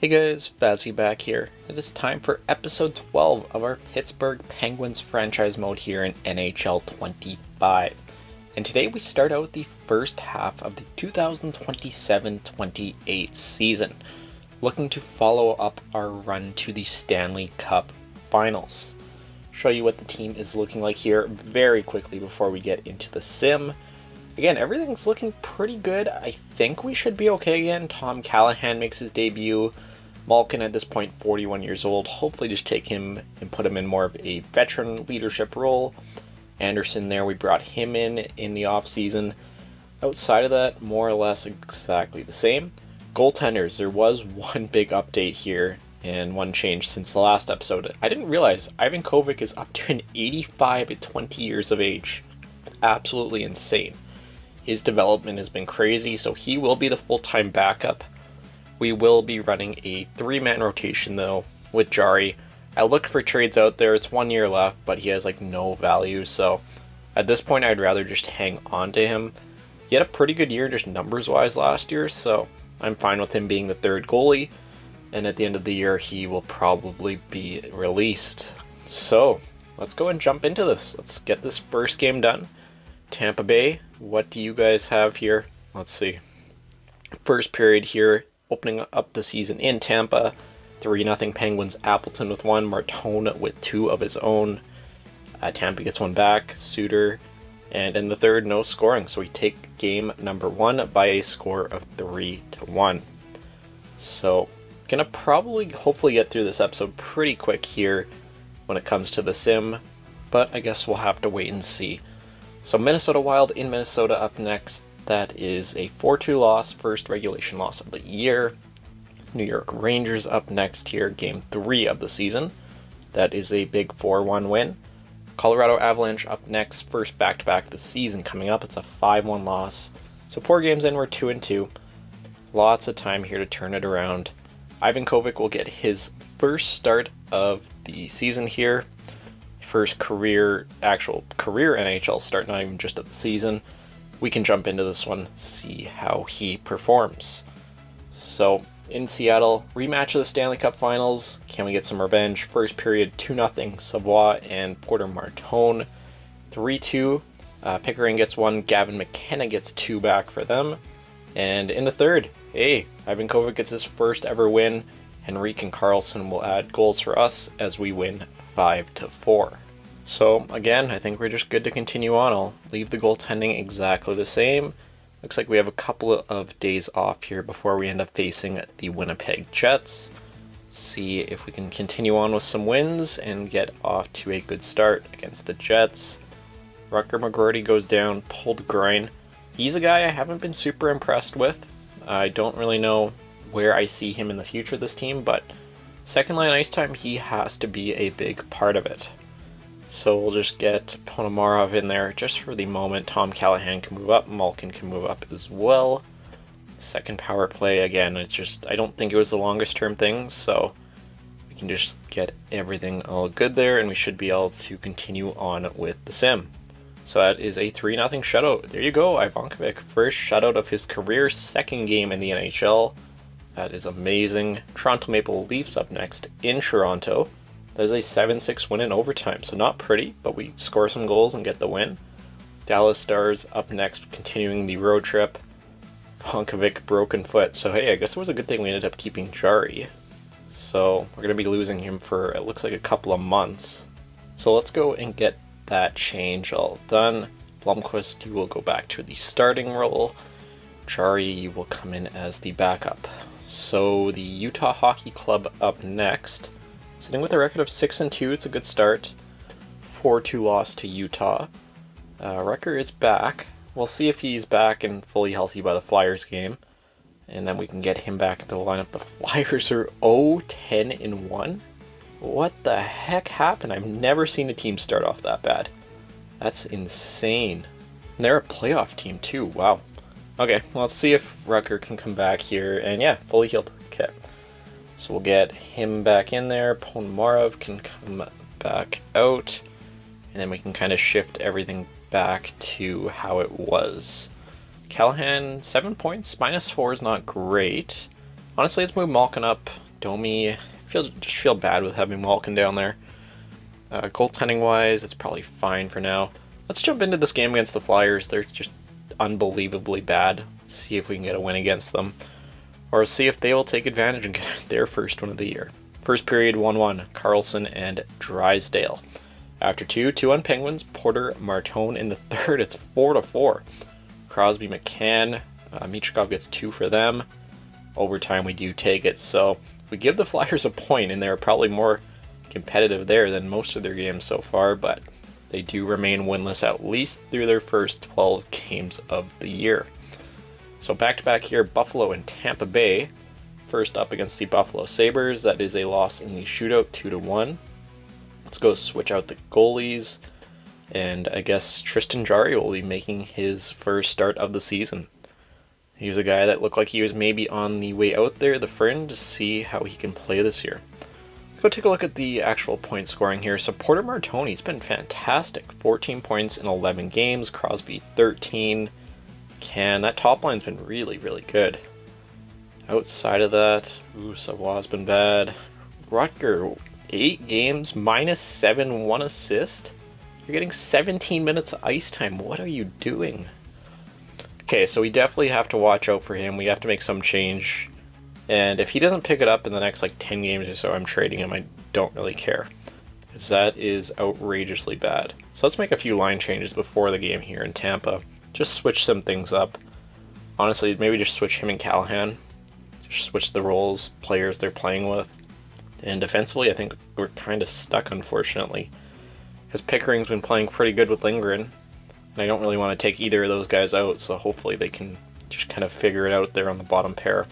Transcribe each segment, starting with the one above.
Hey guys, Vazzy back here. It is time for episode 12 of our Pittsburgh Penguins franchise mode here in NHL 25. And today we start out the first half of the 2027-28 season, looking to follow up our run to the Stanley Cup Finals. Show you what the team is looking like here very quickly before we get into the sim. Again, everything's looking pretty good. I think we should be okay again. Tom Callahan makes his debut. Malkin at this point, 41 years old. Hopefully just take him and put him in more of a veteran leadership role. Anderson there, we brought him in the offseason. Outside of that, more or less exactly the same. Goaltenders, there was one big update here and one change since the last episode. I didn't realize Ivan Kovic is up to an 85 at 20 years of age. Absolutely insane. His development has been crazy, so he will be the full-time backup. We will be running a 3-man rotation, though, with Jari. I looked for trades out there. It's 1 year left, but he has, no value, so at this point, I'd rather just hang on to him. He had a pretty good year, just numbers-wise, last year, so I'm fine with him being the third goalie, and at the end of the year, he will probably be released. So, let's go and jump into this. Let's get this first game done. Tampa Bay, what do you guys have here? Let's see. First period here, opening up the season in Tampa. 3-0 Penguins, Appleton with 1, Martone with 2 of his own. Tampa gets 1 back, Suter, and in the third, no scoring. So we take game number 1 by a score of 3-1. So, gonna probably hopefully get through this episode pretty quick here when it comes to the sim, but I guess we'll have to wait and see. So Minnesota Wild in Minnesota up next. That is a 4-2 loss, first regulation loss of the year. New York Rangers up next here, game 3 of the season. That is a big 4-1 win. Colorado Avalanche up next, first back-to-back of the season coming up. It's a 5-1 loss. So 4 games in, we're 2-2. Lots of time here to turn it around. Ivan Kovic will get his first start of the season here. First actual career NHL start, not even just of the season. We can jump into this one, see how he performs. So, in Seattle, rematch of the Stanley Cup Finals. Can we get some revenge? First period, 2-0 Savoie and Porter Martone. 3-2, Pickering gets 1, Gavin McKenna gets 2 back for them. And in the third, hey, Ivan Kovic gets his first ever win. Henrique and Carlson will add goals for us as we win 5-4. So again, I think we're just good to continue on. I'll leave the goaltending exactly the same. Looks like we have a couple of days off here before we end up facing the Winnipeg Jets. See if we can continue on with some wins and get off to a good start against the Jets. Rutger McGroarty goes down, pulled groin. He's a guy I haven't been super impressed with. I don't really know where I see him in the future of this team, but second line ice time, he has to be a big part of it. So we'll just get Ponomarov in there just for the moment. Tom Callahan can move up, Malkin can move up as well. Second power play, again, it's just, I don't think it was the longest term thing, so we can just get everything all good there, and we should be able to continue on with the sim. So that is a 3-0 shutout. There you go, Ivan Kovic, first shutout of his career, second game in the NHL. That is amazing. Toronto Maple Leafs up next in Toronto. That is a 7-6 win in overtime, so not pretty, but we score some goals and get the win. Dallas Stars up next, continuing the road trip. Vankovic broken foot, so hey, I guess it was a good thing we ended up keeping Jari. So we're going to be losing him for, it looks like, a couple of months. So let's go and get that change all done. Blomqvist, you will go back to the starting role. Jari will come in as the backup. So the Utah Hockey Club up next. Sitting with a record of 6-2, it's a good start. 4-2 loss to Utah. Rucker is back. We'll see if he's back and fully healthy by the Flyers game. And then we can get him back into the lineup. The Flyers are 0-10-1. What the heck happened? I've never seen a team start off that bad. That's insane. And they're a playoff team too, wow. Okay, well, let's see if Rucker can come back here. And yeah, fully healed. Okay. So we'll get him back in there. Ponomarov can come back out. And then we can kind of shift everything back to how it was. Callahan, 7 points. -4 is not great. Honestly, let's move Malkin up Domi, just feel bad with having Malkin down there. Goaltending wise, it's probably fine for now. Let's jump into this game against the Flyers. They're just unbelievably bad. Let's see if we can get a win against them, or see if they will take advantage and get their first win of the year. First period, 1-1, Carlson and Drysdale. After 2-1 Penguins, Porter, Martone in the third. It's 4-4. Crosby, McCann, Michkov gets 2 for them. Overtime, we do take it. So we give the Flyers a point, and they're probably more competitive there than most of their games so far, but they do remain winless at least through their first 12 games of the year. So back-to-back here, Buffalo and Tampa Bay. First up against the Buffalo Sabres. That is a loss in the shootout, 2-1. Let's go switch out the goalies, and I guess Tristan Jarry will be making his first start of the season. He was a guy that looked like he was maybe on the way out there, the fringe, to see how he can play this year. Let's go take a look at the actual point scoring here. So Porter Martoni's been fantastic. 14 points in 11 games. Crosby 13. That top line's been really, really good. Outside of that, Savoie's been bad. Rutger, 8 games, -7, 1 assist. You're getting 17 minutes of ice time. What are you doing? Okay, so we definitely have to watch out for him. We have to make some change. And if he doesn't pick it up in the next 10 games or so, I'm trading him. I don't really care, because that is outrageously bad. So let's make a few line changes before the game here in Tampa. Just switch some things up. Honestly, maybe just switch him and Callahan. Just switch the roles, players they're playing with. And defensively, I think we're kind of stuck, unfortunately, because Pickering's been playing pretty good with Lindgren, and I don't really want to take either of those guys out, so hopefully they can just kind of figure it out there on the bottom pair.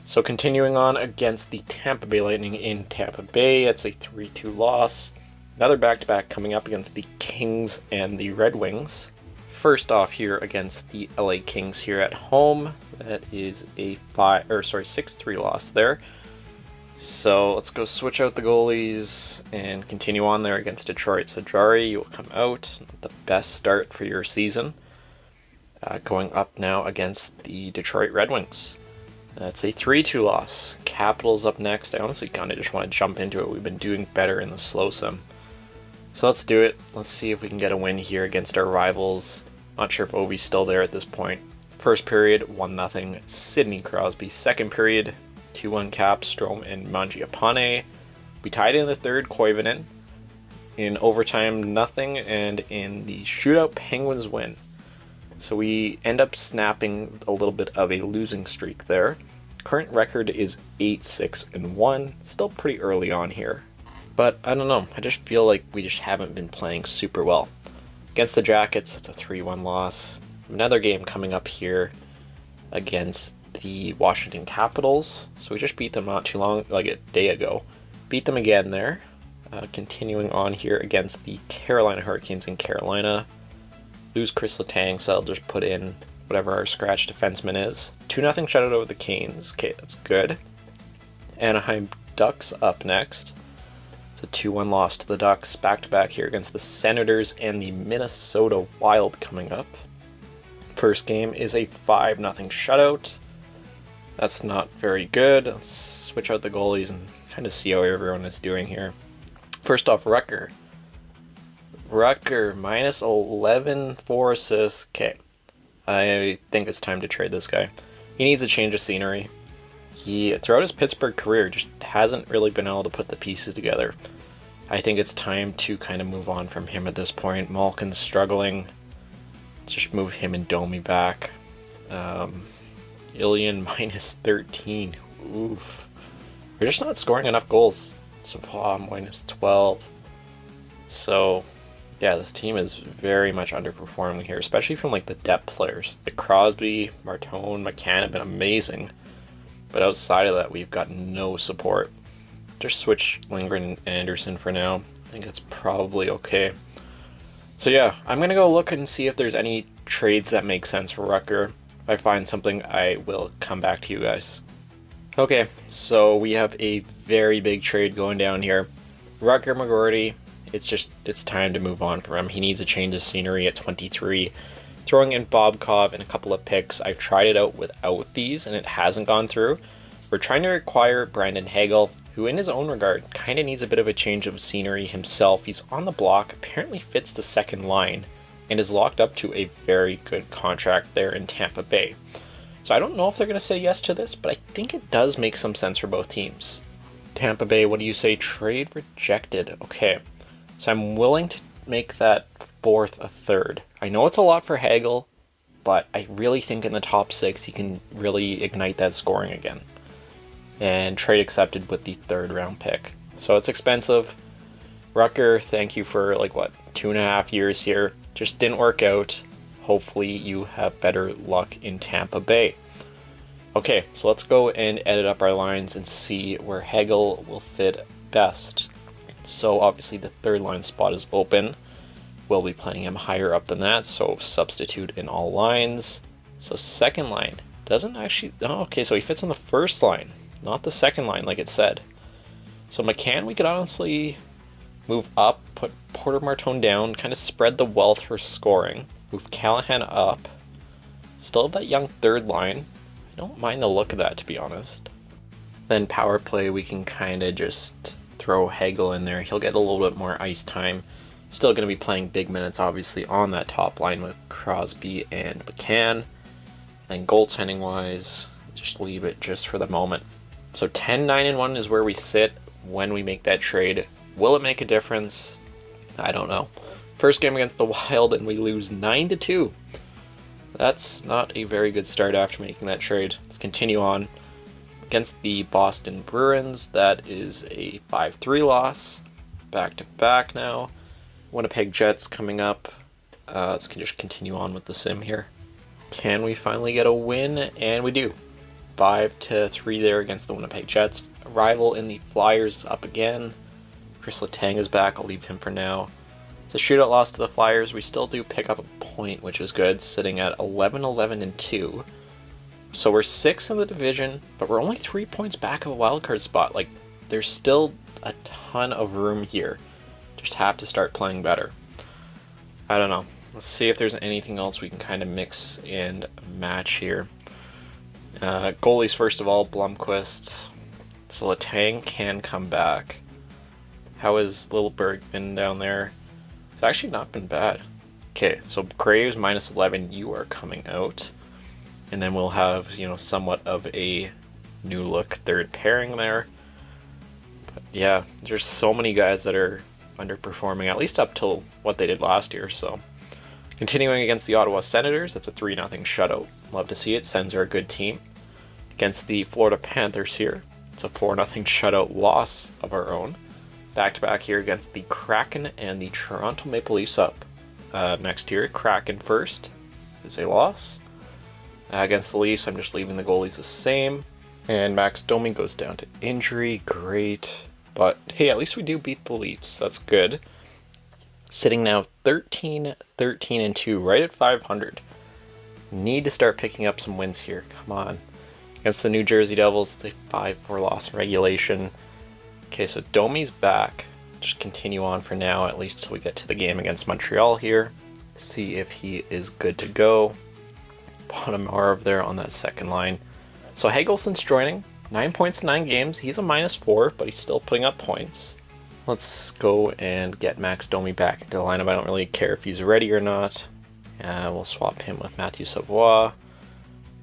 So continuing on against the Tampa Bay Lightning in Tampa Bay, it's a 3-2 loss. Another back-to-back coming up against the Kings and the Red Wings. First off here against the LA Kings here at home, that is a 6-3 loss there. So let's go switch out the goalies and continue on there against Detroit. So Jarry, you will come out. Not the best start for your season. Going up now against the Detroit Red Wings. That's a 3-2 loss. Capitals up next. I honestly kind of just want to jump into it. We've been doing better in the slow sim. So let's do it. Let's see if we can get a win here against our rivals. Not sure if Ovi's still there at this point. First period, 1-0 Sidney Crosby. Second period, 2-1 Cap, Strome, and Mangiapane. We tied in the third, Koivunen. In overtime, nothing, and in the shootout, Penguins win. So we end up snapping a little bit of a losing streak there. Current record is 8-6-1. Still pretty early on here. But I don't know, I just feel like we just haven't been playing super well. Against the Jackets, it's a 3-1 loss. Another game coming up here against the Washington Capitals. So we just beat them not too long, like a day ago. Beat them again there. Continuing on here against the Carolina Hurricanes in Carolina. Lose Chris Letang, so I'll just put in whatever our scratch defenseman is. 2-0 shutout over the Canes. Okay, that's good. Anaheim Ducks up next. It's a 2-1 loss to the Ducks. Back-to-back here against the Senators and the Minnesota Wild coming up. First game is a 5-0 shutout. That's not very good. Let's switch out the goalies and kind of see how everyone is doing here. First off, Rutger. -11, 4 assists. Okay. I think it's time to trade this guy. He needs a change of scenery. He, throughout his Pittsburgh career, just hasn't really been able to put the pieces together. I think it's time to kind of move on from him at this point. Malkin's struggling. Let's just move him and Domi back. Ilian -13. Oof. We're just not scoring enough goals. Savoie -12. So, yeah, this team is very much underperforming here, especially from the depth players. Like Crosby, Martone, McCann have been amazing. But outside of that, we've got no support. Just switch Lindgren and Anderson for now. I think that's probably okay. So yeah, I'm going to go look and see if there's any trades that make sense for Rutger. If I find something, I will come back to you guys. Okay, so we have a very big trade going down here. Rutger McGroarty, it's time to move on from him. He needs a change of scenery at 23. Throwing in Bobkov and a couple of picks. I've tried it out without these and it hasn't gone through. We're trying to acquire Brandon Hagel, who in his own regard kind of needs a bit of a change of scenery himself. He's on the block, apparently fits the second line, and is locked up to a very good contract there in Tampa Bay. So I don't know if they're going to say yes to this, but I think it does make some sense for both teams. Tampa Bay, what do you say? Trade rejected. Okay, so I'm willing to make that fourth a third. I know it's a lot for Hagel, but I really think in the top 6 he can really ignite that scoring again. And trade accepted with the 3rd round pick. So it's expensive. Rucker, thank you for 2.5 years here. Just didn't work out. Hopefully you have better luck in Tampa Bay. Okay, so let's go and edit up our lines and see where Hagel will fit best. So obviously the 3rd line spot is open. We'll be playing him higher up than that, so substitute in all lines. So 2nd line doesn't actually... Oh, okay, so he fits on the 1st line, not the 2nd line like it said. So McCann, we could honestly move up, put Porter Martone down, kind of spread the wealth for scoring. Move Callahan up. Still have that young 3rd line. I don't mind the look of that, to be honest. Then power play, we can kind of just throw Hagel in there. He'll get a little bit more ice time. Still going to be playing big minutes, obviously, on that top line with Crosby and McCann. And goaltending wise, just leave it just for the moment. So 10-9-1 is where we sit when we make that trade. Will it make a difference? I don't know. First game against the Wild and we lose 9-2. That's not a very good start after making that trade. Let's continue on. Against the Boston Bruins, that is a 5-3 loss. Back to back now. Winnipeg Jets coming up. Let's just continue on with the sim here. Can we finally get a win? And we do. 5-3 there against the Winnipeg Jets. A rival in the Flyers up again. Chris Letang is back. I'll leave him for now. It's a shootout loss to the Flyers. We still do pick up a point, which is good, sitting at 11-11-2. So we're 6th in the division, but we're only 3 points back of a wildcard spot. There's still a ton of room here. Just have to start playing better. I don't know. Let's see if there's anything else we can kind of mix and match here. Goalies, first of all, Blomqvist. So Letang can come back. How has Littleberg been down there? It's actually not been bad. Okay, so Graves -11, you are coming out. And then we'll have, somewhat of a new look 3rd pairing there. But yeah, there's so many guys that are underperforming, at least up till what they did last year. So continuing against the Ottawa Senators, that's a 3-0 shutout. Love to see it. Sens are a good team. Against the Florida Panthers here, it's a 4-0 shutout loss of our own. Back-to-back here against the Kraken and the Toronto Maple Leafs up. Next here, Kraken first is a loss. Against the Leafs, I'm just leaving the goalies the same. And Max Domi goes down to injury. Great. But hey, at least we do beat the Leafs. That's good. Sitting now 13-13-2, right at 500. Need to start picking up some wins here. Come on. Against the New Jersey Devils, it's a 5-4 loss in regulation. Okay, so Domi's back. Just continue on for now, at least till we get to the game against Montreal here. See if he is good to go. Ponomarov there on that 2nd line. So Hagelsen's joining. 9 points in 9 games. He's a -4, but he's still putting up points. Let's go and get Max Domi back into the lineup. I don't really care if he's ready or not. We'll swap him with Matthew Savoie.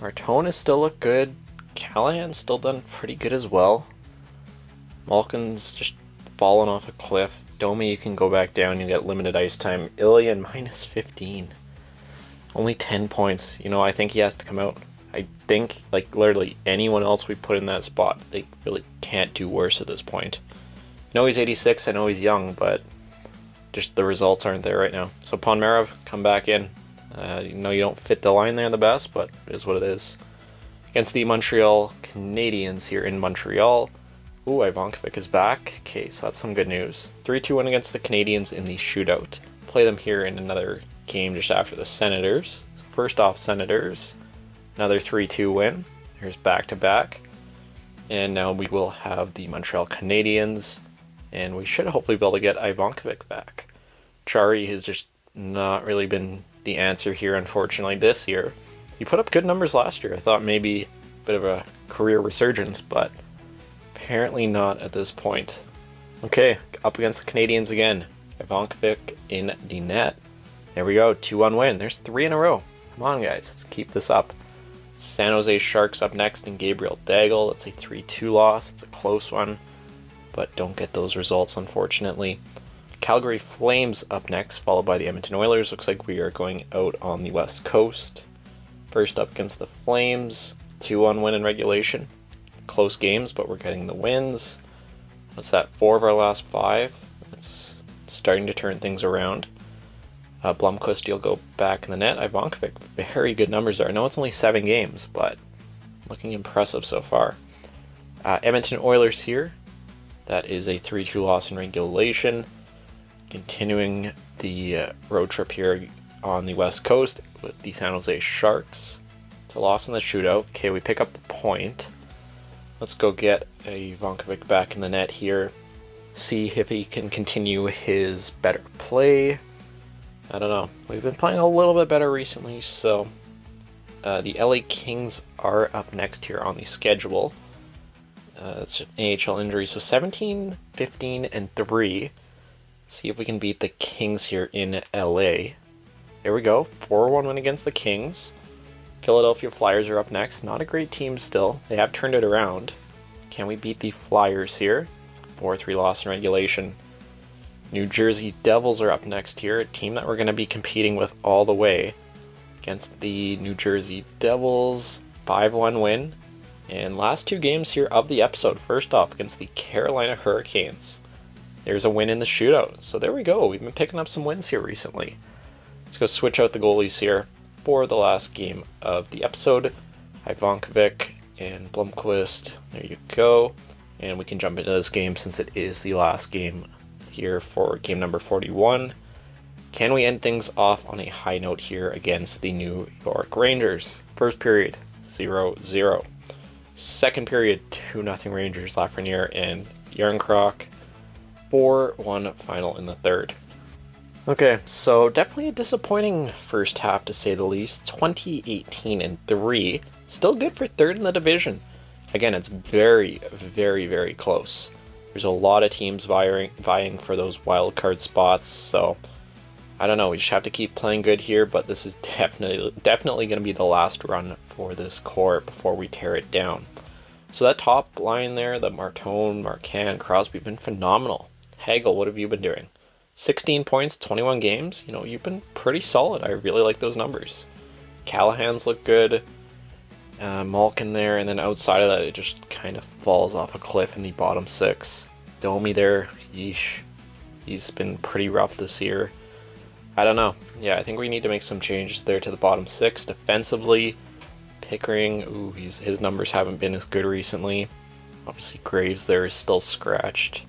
Martone has still looked good. Callahan's still done pretty good as well. Malkin's just fallen off a cliff. Domi, you can go back down and get limited ice time. Ilian -15. Only 10 points. I think he has to come out. I think, literally anyone else we put in that spot, they really can't do worse at this point. I know he's 86, I know he's young, but just the results aren't there right now. So Ponomarov, come back in. You don't fit the line there the best, but it is what it is. Against the Montreal Canadiens here in Montreal. Ooh, Ivankovic is back. Okay, so that's some good news. 3-2 win against the Canadiens in the shootout. Play them here in another game just after the Senators. So first off, Senators. Another 3-2 win. Here's back-to-back. And now we will have the Montreal Canadiens. And we should hopefully be able to get Ivankovic back. Chari has just not really been the answer here, unfortunately, this year. He put up good numbers last year. I thought maybe a bit of a career resurgence, but apparently not at this point. Okay, up against the Canadians again. Ivankovic in the net. There we go, 2-1 win. There's 3 in a row. Come on, guys, let's keep this up. San Jose Sharks up next and Gabriel Daigle. That's a 3-2 loss. It's a close one, but don't get those results, unfortunately. Calgary Flames up next, followed by the Edmonton Oilers. Looks like we are going out on the West Coast. First up against the Flames, 2-1 win in regulation. Close games, but we're getting the wins. What's that, 4 of our last 5? It's starting to turn things around. Blomqvist, you'll go back in the net. Ivankovic, very good numbers there. I know it's only 7 games, but looking impressive so far. Edmonton Oilers here. That is a 3-2 loss in regulation. Continuing the road trip here on the West Coast with the San Jose Sharks. It's a loss in the shootout. Okay, we pick up the point. Let's go get Ivankovic back in the net here. See if he can continue his better play. I don't know. We've been playing a little bit better recently, so the LA Kings are up next here on the schedule. It's an AHL injury, so 17, 15, and 3. See if we can beat the Kings here in LA. There we go, 4-1 win against the Kings. Philadelphia Flyers are up next. Not a great team still. They have turned it around. Can we beat the Flyers here? It's a 4-3 loss in regulation. New Jersey Devils are up next here, a team that we're going to be competing with all the way against the New Jersey Devils. 5-1 win. And last 2 games here of the episode. First off, against the Carolina Hurricanes. There's a win in the shootout. So there we go. We've been picking up some wins here recently. Let's go switch out the goalies here for the last game of the episode. Ivankovic and Blomqvist. There you go. And we can jump into this game since it is the last game here for game number 41. Can we end things off on a high note here against the New York Rangers? First period, 0-0. Second period, 2-0 Rangers. Lafreniere and Yarncroc. 4-1 final in the third. Okay, so definitely a disappointing first half to say the least. 20-18-3. Still good for third in the division. Again, it's very, very, very close. There's a lot of teams vying for those wild card spots, so I don't know. We just have to keep playing good here, but this is definitely going to be the last run for this core before we tear it down. So that top line there, the Martone, Marquand, Crosby, have been phenomenal. Hagel, what have you been doing? 16 points, 21 games. You know, you've been pretty solid. I really like those numbers. Callahan's look good. Malkin there, and then outside of that, it just kind of falls off a cliff in the bottom 6. Domi there, yeesh. He's been pretty rough this year. I don't know. Yeah, I think we need to make some changes there to the bottom 6. Defensively, Pickering, ooh, his numbers haven't been as good recently. Obviously, Graves there is still scratched.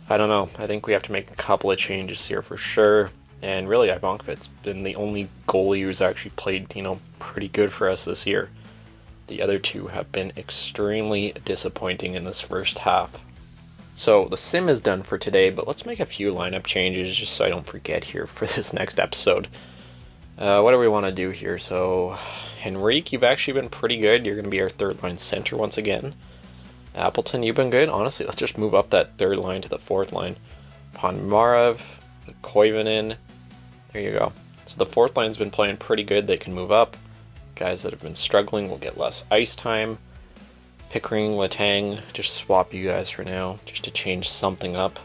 I don't know. I think we have to make a couple of changes here for sure. And really, Ivankovic's been the only goalie who's actually played, pretty good for us this year. The other 2 have been extremely disappointing in this first half. So the sim is done for today, but let's make a few lineup changes just so I don't forget here for this next episode. What do we want to do here? So, Henrique, you've actually been pretty good. You're going to be our third line center once again. Appleton, you've been good. Honestly, let's just move up that third line to the fourth line. Ponmarev, Koivunen. There you go. So the fourth line's been playing pretty good. They can move up. Guys that have been struggling will get less ice time. Pickering, Letang, just swap you guys for now, just to change something up.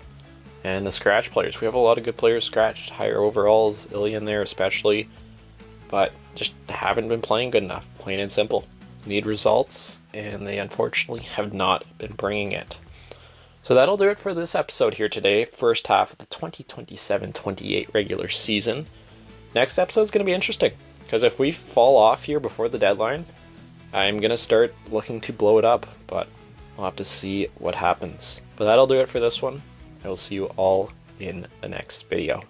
And the scratch players. We have a lot of good players scratched. Higher overalls, Ilian there especially. But just haven't been playing good enough, plain and simple. Need results, and they unfortunately have not been bringing it. So that'll do it for this episode here today. First half of the 2027-28 regular season. Next episode is going to be interesting, because if we fall off here before the deadline, I'm going to start looking to blow it up, but we'll have to see what happens. But that'll do it for this one. I will see you all in the next video.